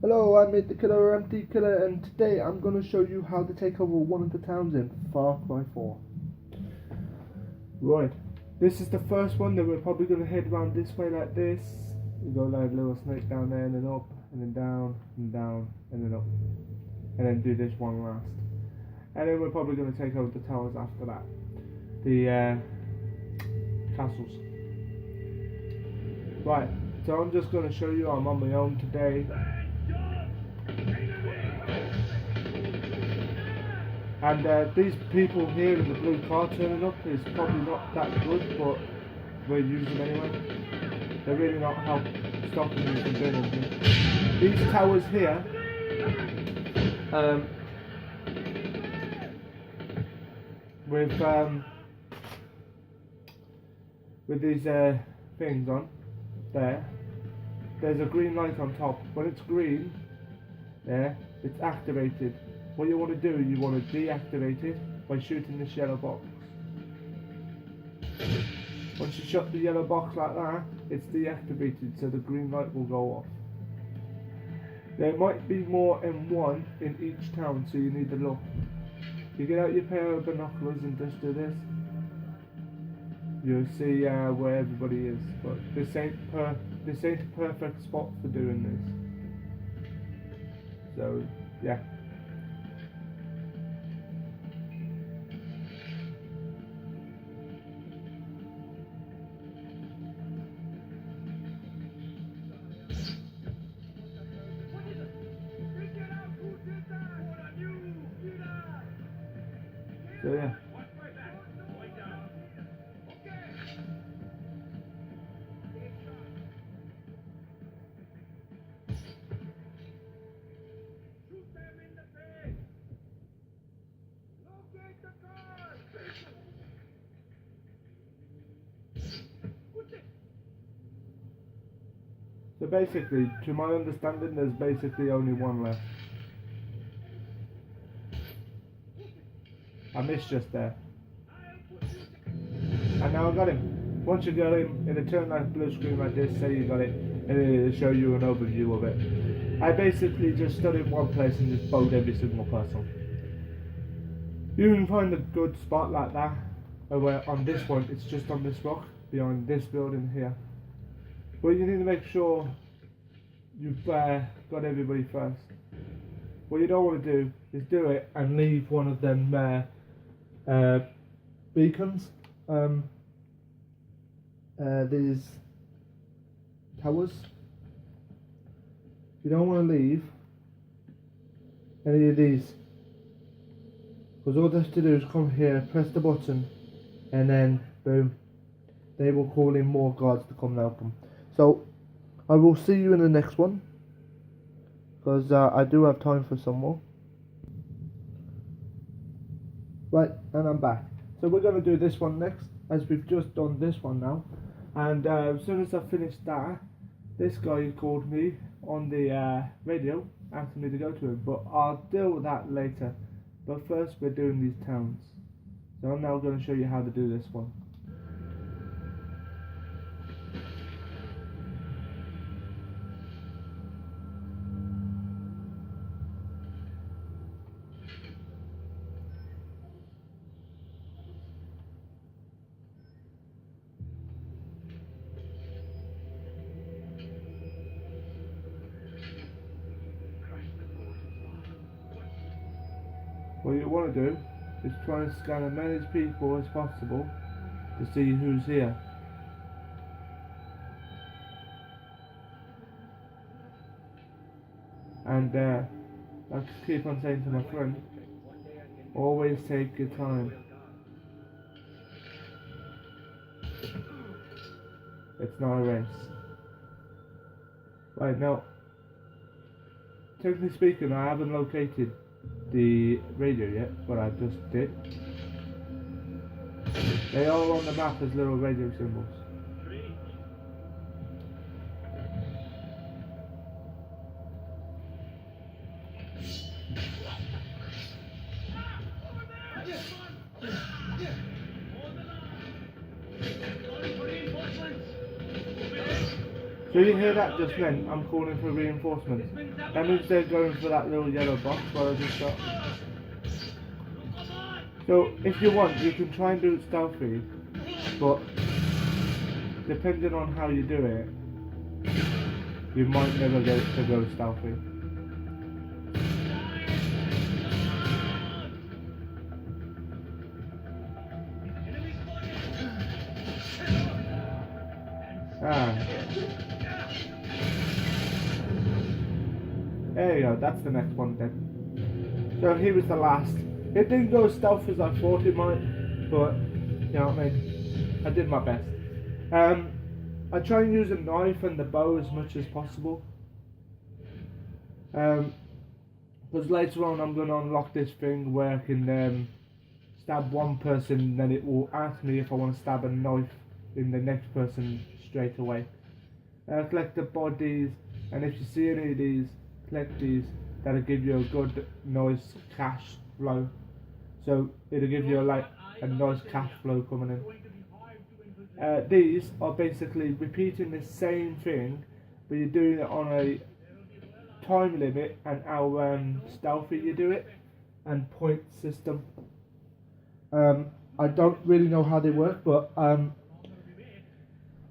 Hello, I'm the Killer Empty Killer, and today I'm going to show you how to take over one of the towns in Far Cry 4. Right, this is the first one that we're probably going to head around this way like this. We go like a little snake down there, and then up, and then down, and down, and then up. And then do this one last. And then we're probably going to take over the towers after that. The castles. Right, so I'm just going to show you I'm on my own today. And these people here in the blue car turning up is probably not that good, but we're using them anyway. They're really not stopping you from doing anything. These towers here, with these things on there, there's a green light on top. When it's green, there, it's activated. What you want to do, you want to deactivate it by shooting this yellow box. Once you shut the yellow box like that, it's deactivated, so the green light will go off. There might be more than one in each town, so you need to look. You get out your pair of binoculars and just do this. You'll see where everybody is, but this ain't a perfect spot for doing this. So yeah. So yeah. So basically, to my understanding, there's basically only one left. I missed just there. And now I got him. Once you got him, it'll turn that blue screen like this, say you got it, and it'll show you an overview of it. I basically just stood in one place and just bowed every single person. You can find a good spot like that, where on this one, it's just on this rock, behind this building here. But you need to make sure you've got everybody first. What you don't want to do is do it and leave one of them beacons, these towers. You don't want to leave any of these, because all they have to do is come here, press the button, and then boom, they will call in more guards to come and help them. So I will see you in the next one, because I do have time for some more. Right, and I'm back. So we're going to do this one next, as we've just done this one now. And as soon as I finished that, this guy called me on the radio, asking me to go to him. But I'll deal with that later. But first we're doing these towns. So I'm now going to show you how to do this one. What you want to do is try and scan as many people as possible to see who's here. And I keep on saying to my friend, always take your time. It's not a race. Right, now, technically speaking, I haven't located the radio yet, but I just did. They are on the map as little radio symbols. So you hear that just then? I'm calling for reinforcements. That means they're going for that little yellow box where I just shot. So if you want, you can try and do it stealthy, but depending on how you do it, you might never get it to go stealthy. There you go, that's the next one then. So he was the last. It didn't go as stealthy as I thought it might, but you know what I mean? I did my best. I try and use a knife and the bow as much as possible. Because later on I'm going to unlock this thing where I can stab one person and then it will ask me if I want to stab a knife in the next person straight away. Collect the bodies, and if you see any of these, collect these. That'll give you a good nice cash flow. So it'll give you a nice cash flow coming in. These are basically repeating the same thing, but you're doing it on a time limit and how stealthy you do it, and point system. I don't really know how they work, but I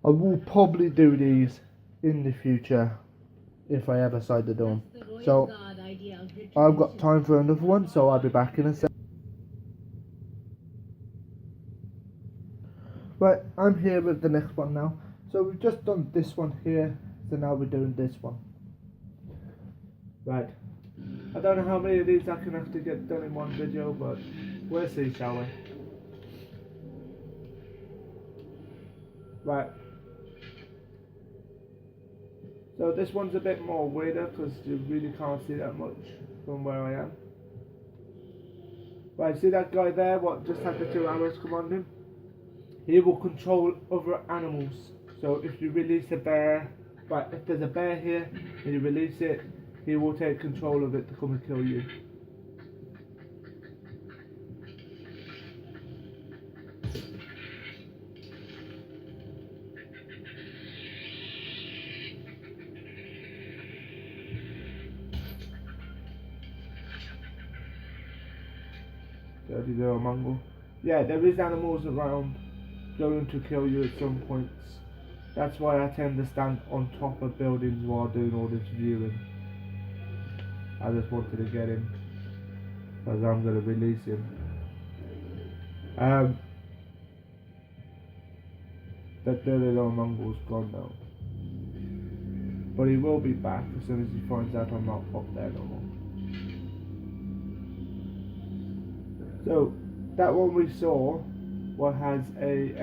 will probably do these in the future if I ever decide to do them. So I've got time for another one, so I'll be back in a sec. Right, I'm here with the next one now. So we've just done this one here, so now we're doing this one. Right, I don't know how many of these I can actually get done in one video, but we'll see, shall we? Right. So this one's a bit more weirder because you really can't see that much from where I am. Right, see that guy there, what just had the 2 arrows come on him? He will control other animals. So if you release a bear, right, if there's a bear here and you release it, he will take control of it to come and kill you. Dirty little mongrel. Yeah, there is animals around going to kill you at some points. That's why I tend to stand on top of buildings while doing all this viewing. I just wanted to get him because I'm going to release him. That dirty little mongrel's gone now, but he will be back as soon as he finds out I'm not up there no more. So that one we saw has a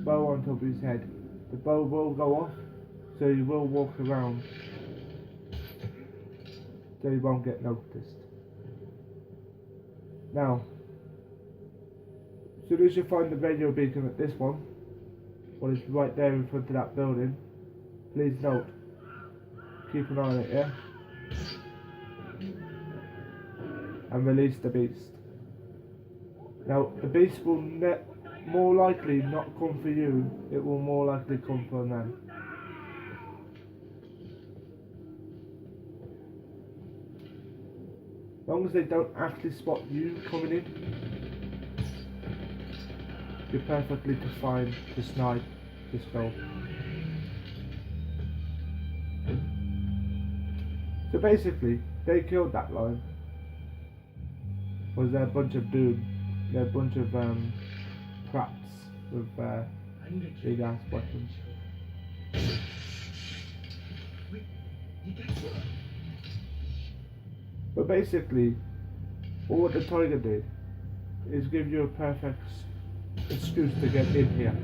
bow on top of his head. The bow will go off, so you will walk around, so you won't get noticed. Now, as soon as you find the radio beacon at this one, what is right there in front of that building, please note, keep an eye on it, yeah? And release the beast. Now, the beast will more likely not come for you, it will more likely come for them. As long as they don't actually spot you coming in, you're perfectly fine to snipe this goal. So basically, they killed that lion. Was there a bunch of doom? They're a bunch of traps with big ass weapons. But basically, all the tiger did is give you a perfect excuse to get in here.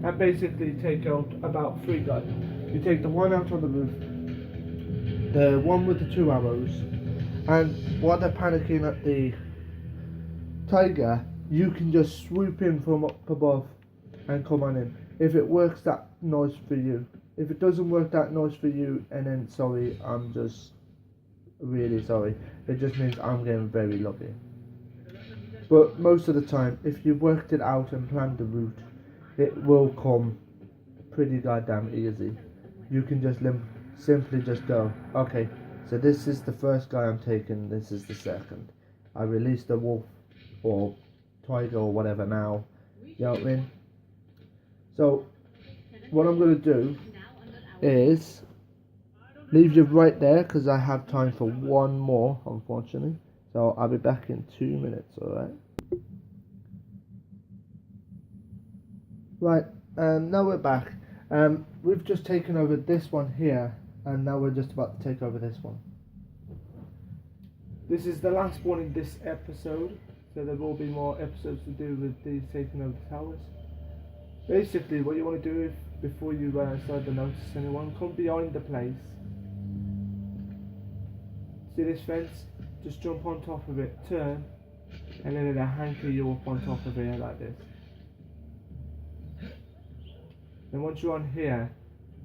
And basically take out about 3 guys. You take the one out on the roof, the one with the 2 arrows, and while they're panicking at the tiger, you can just swoop in from up above and come on in. If it works that nice for you. If it doesn't work that nice for you, and then sorry, I'm just really sorry. It just means I'm getting very lucky. But most of the time, if you worked it out and planned the route, it will come pretty goddamn easy. you can just simply just go, okay, so this is the first guy I'm taking, this is the second. I release the wolf or tiger or whatever now, you know what I mean? So what I'm going to do is leave you right there because I have time for one more, unfortunately. So I'll be back in 2 minutes, alright? Right, now we're back. We've just taken over this one here, and now we're just about to take over this one. This is the last one in this episode, so there will be more episodes to do with these taking over the towers. Basically, what you want to do before you start to notice anyone, come behind the place. See this fence? Just jump on top of it, turn, and then it'll anchor you up on top of it like this. And once you're on here,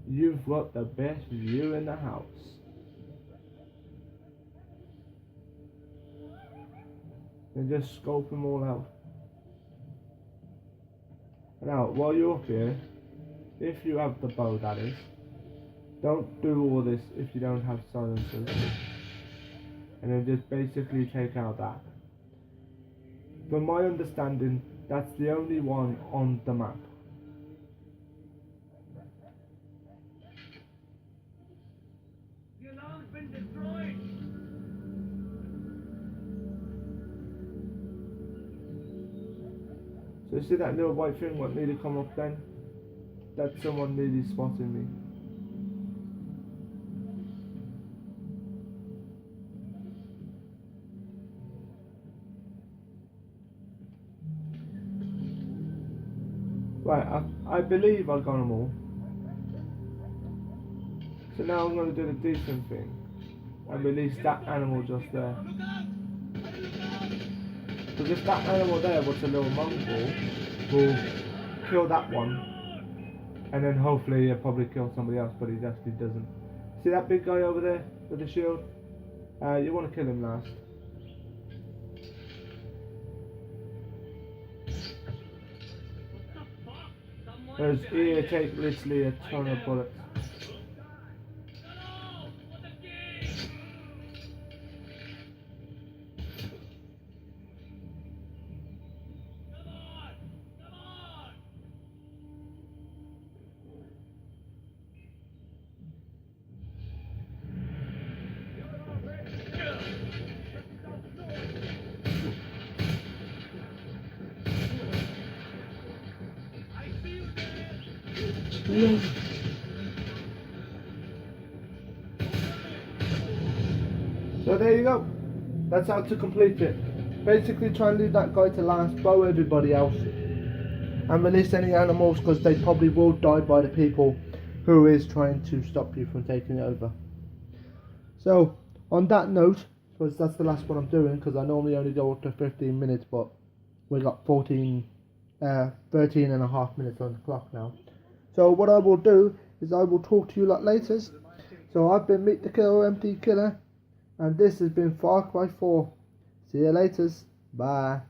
you've got the best view in the house. And just scope them all out. Now, while you're up here, if you have the bow, that is, don't do all this if you don't have silencers. And then just basically take out that. From my understanding, that's the only one on the map. The alarm's been destroyed. So you see that little white thing what nearly come up then? That's someone nearly spotting me. Right, I believe I've got them all. So now I'm going to do the decent thing and release that animal just there. Because if that animal there was a little mongrel, will kill that one, and then hopefully he'll probably kill somebody else, but he actually doesn't. See that big guy over there with the shield? You want to kill him last. Because he'll take literally a ton of bullets. Yes. So there you go. That's how to complete it. Basically try and leave that guy to last, bow everybody else, and release any animals because they probably will die by the people who is trying to stop you from taking it over. So on that note, because that's the last one I'm doing, because I normally only go up to 15 minutes, but we got 13 and a half minutes on the clock now. So what I will do is I will talk to you lot later. So I've been Meet the Killer MT Killer, and this has been Far Cry 4. See you later. Bye.